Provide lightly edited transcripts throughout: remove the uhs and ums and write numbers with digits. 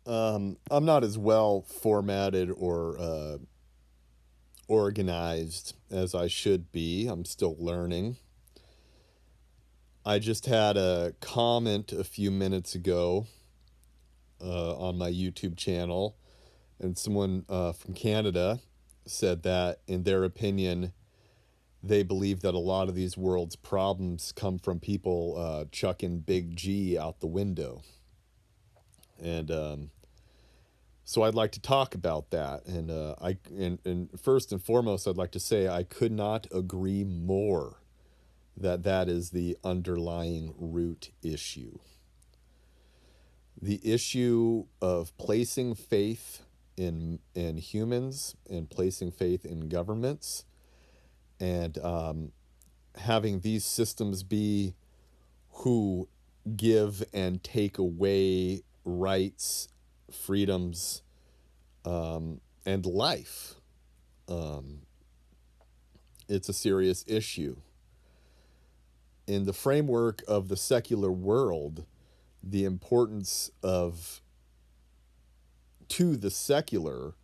I'm not as well formatted or organized as I should be. I'm still learning. I just had a comment a few minutes ago on my YouTube channel, and someone from Canada said that, in their opinion, they believe that a lot of these world's problems come from people chucking Big G out the window. And so I'd like to talk about that. And first and foremost, I'd like to say I could not agree more that that is the underlying root issue. The issue of placing faith in humans and placing faith in governments, and having these systems be who give and take away rights, freedoms, and life. Um, it's a serious issue. In the framework of the secular world, the importance of, to the secular,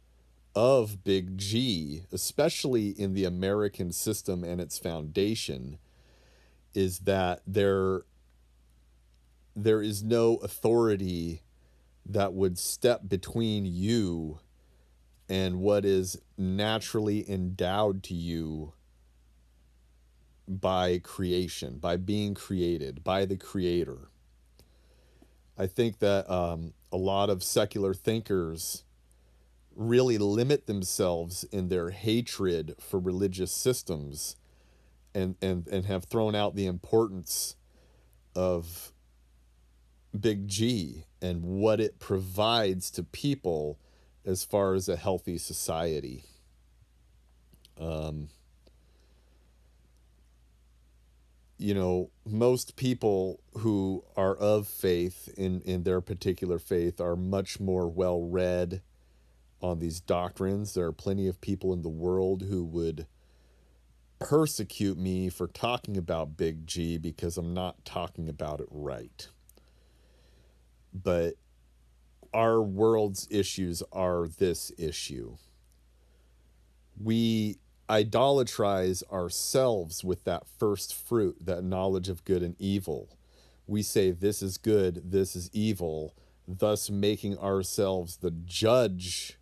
of Big G, especially in the American system and its foundation, is that there is no authority that would step between you and what is naturally endowed to you by creation, by being created, by the creator. I think that a lot of secular thinkers really limit themselves in their hatred for religious systems, and have thrown out the importance of Big G and what it provides to people as far as a healthy society. Um, Most people who are of faith in their particular faith are much more well read on these doctrines. There are plenty of people in the world who would persecute me for talking about Big G because I'm not talking about it right. But our world's issues are this issue. We idolatrize ourselves with that first fruit, that knowledge of good and evil. We say this is good, this is evil, thus making ourselves the judge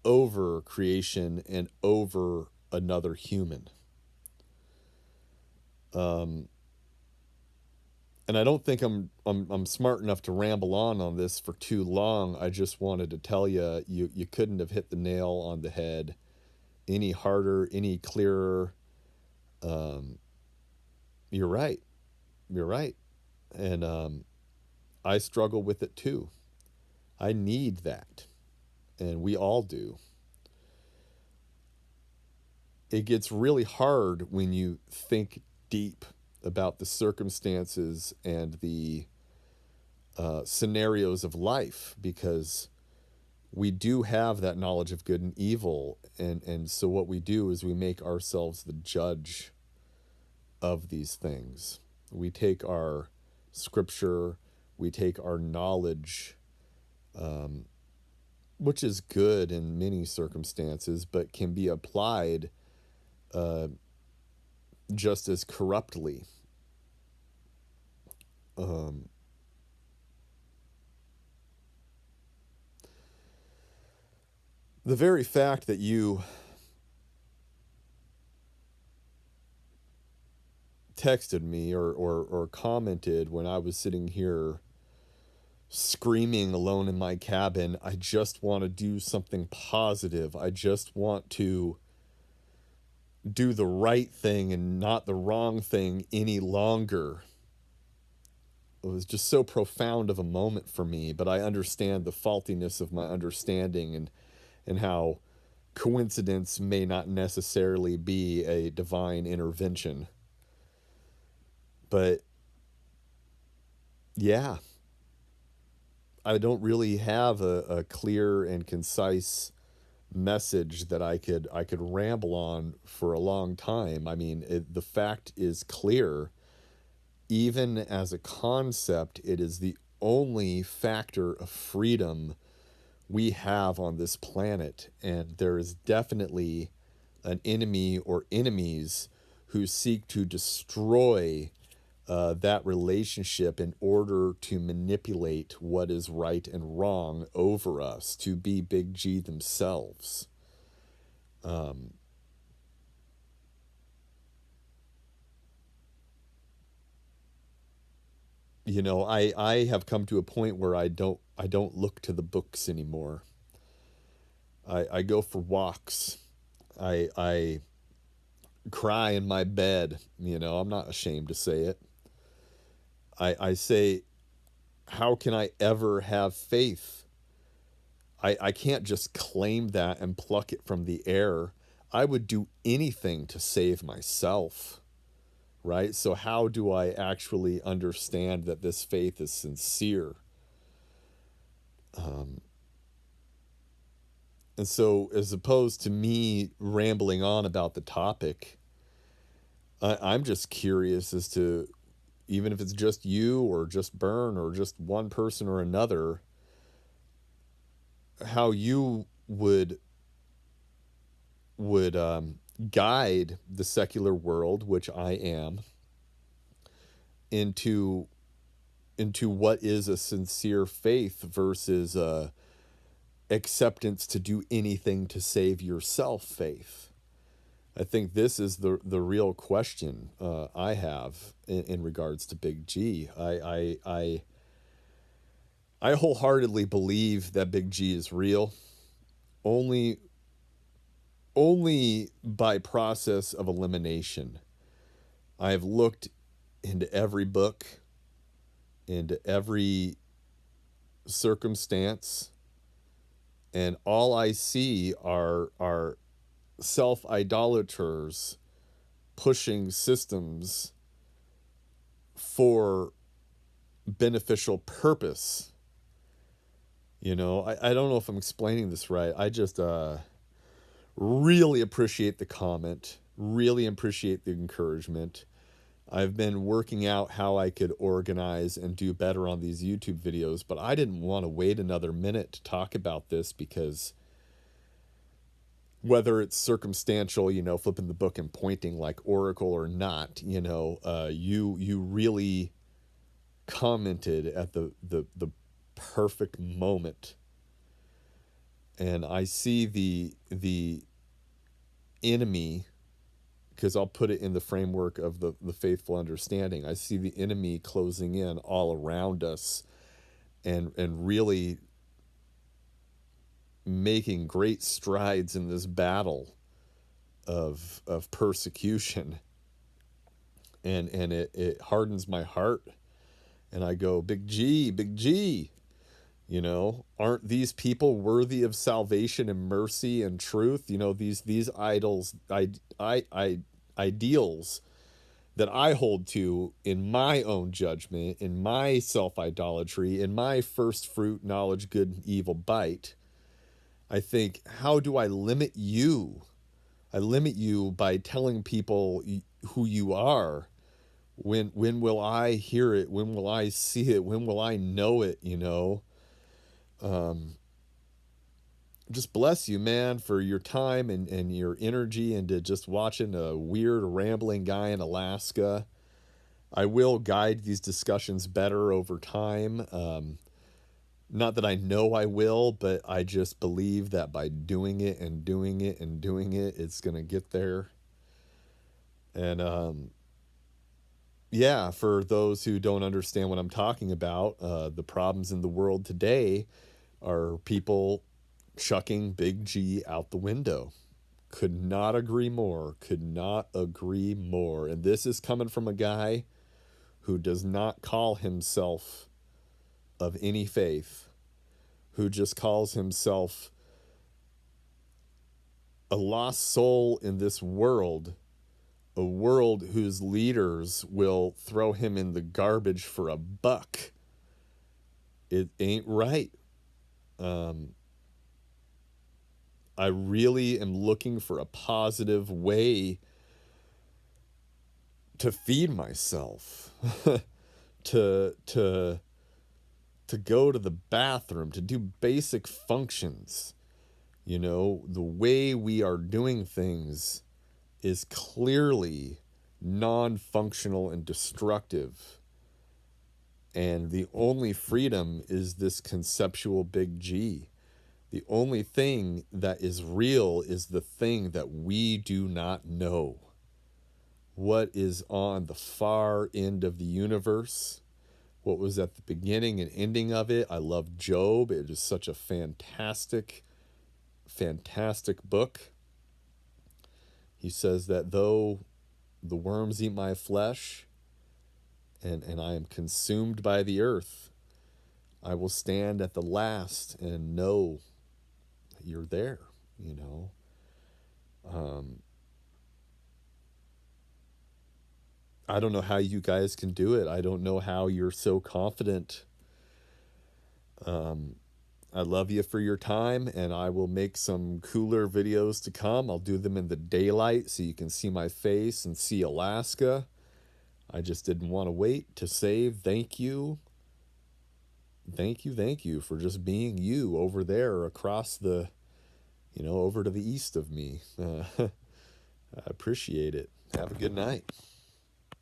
over creation and over another human. And I don't think I'm smart enough to ramble on this for too long. I just wanted to tell you, you couldn't have hit the nail on the head any harder, any clearer. Um, you're right. You're right. And I struggle with it too. I need that. And we all do. It gets really hard when you think deep about the circumstances and the scenarios of life, because we do have that knowledge of good and evil. And so what we do is we make ourselves the judge of these things. We take our scripture, we take our knowledge, which is good in many circumstances, but can be applied just as corruptly. The very fact that you texted me or commented when I was sitting here screaming alone in my cabin, I just want to do something positive. I just want to do the right thing and not the wrong thing any longer. It was just so profound of a moment for me, but I understand the faultiness of my understanding, and how coincidence may not necessarily be a divine intervention. But yeah, I don't really have a clear and concise message that I could ramble on for a long time. I mean, the fact is clear. Even as a concept, it is the only factor of freedom we have on this planet. And there is definitely an enemy or enemies who seek to destroy that relationship in order to manipulate what is right and wrong over us, to be Big G themselves. You know, I have come to a point where I don't look to the books anymore. I go for walks. I cry in my bed. You know, I'm not ashamed to say it. I say, how can I ever have faith? I can't just claim that and pluck it from the air. I would do anything to save myself, right? So, how do I actually understand that this faith is sincere? And so, as opposed to me rambling on about the topic, I'm just curious as to, even if it's just you or just Burn or just one person or another, how you would guide the secular world, which I am, into what is a sincere faith versus acceptance to do anything to save yourself faith. I think this is the real question I have in regards to Big G. I wholeheartedly believe that Big G is real. Only only by process of elimination. I have looked into every book, into every circumstance, and all I see are self idolaters pushing systems for beneficial purpose. You know, I don't know if I'm explaining this right. I just really appreciate the comment, really appreciate the encouragement. I've been working out how I could organize and do better on these YouTube videos, but I didn't want to wait another minute to talk about this because whether it's circumstantial, you know, flipping the book and pointing like Oracle or not, you know, you really commented at the perfect moment. And I see the enemy, because I'll put it in the framework of the faithful understanding. I see the enemy closing in all around us and really making great strides in this battle of persecution. And it hardens my heart. And I go, Big G, Big G. You know, aren't these people worthy of salvation and mercy and truth? You know, these idols, ideals that I hold to in my own judgment, in my self idolatry, in my first fruit knowledge, good and evil bite. I think, how do I limit you? I limit you by telling people who you are. When will I hear it? When will I see it? When will I know it? You know. Just bless you, man, for your time and your energy into just watching a weird rambling guy in Alaska. I will guide these discussions better over time. Not that I know I will, but I just believe that by doing it and doing it and doing it, it's going to get there. And yeah, for those who don't understand what I'm talking about, the problems in the world today are people chucking Big G out the window. Could not agree more. Could not agree more. And this is coming from a guy who does not call himself of any faith, who just calls himself a lost soul in this world, a world whose leaders will throw him in the garbage for a buck. It ain't right. I really am looking for a positive way to feed myself, to to go to the bathroom, to do basic functions. You know, the way we are doing things is clearly non-functional and destructive. And the only freedom is this conceptual big G. The only thing that is real is the thing that we do not know. What is on the far end of the universe? What was at the beginning and ending of it? I love Job. It is such a fantastic, fantastic book. He says that though the worms eat my flesh and I am consumed by the earth, I will stand at the last and know that you're there, you know. I don't know how you guys can do it. I don't know how you're so confident. I love you for your time, and I will make some cooler videos to come. I'll do them in the daylight so you can see my face and see Alaska. I just didn't want to wait to say thank you. Thank you for just being you over there across the, you know, over to the east of me. I appreciate it. Have a good night.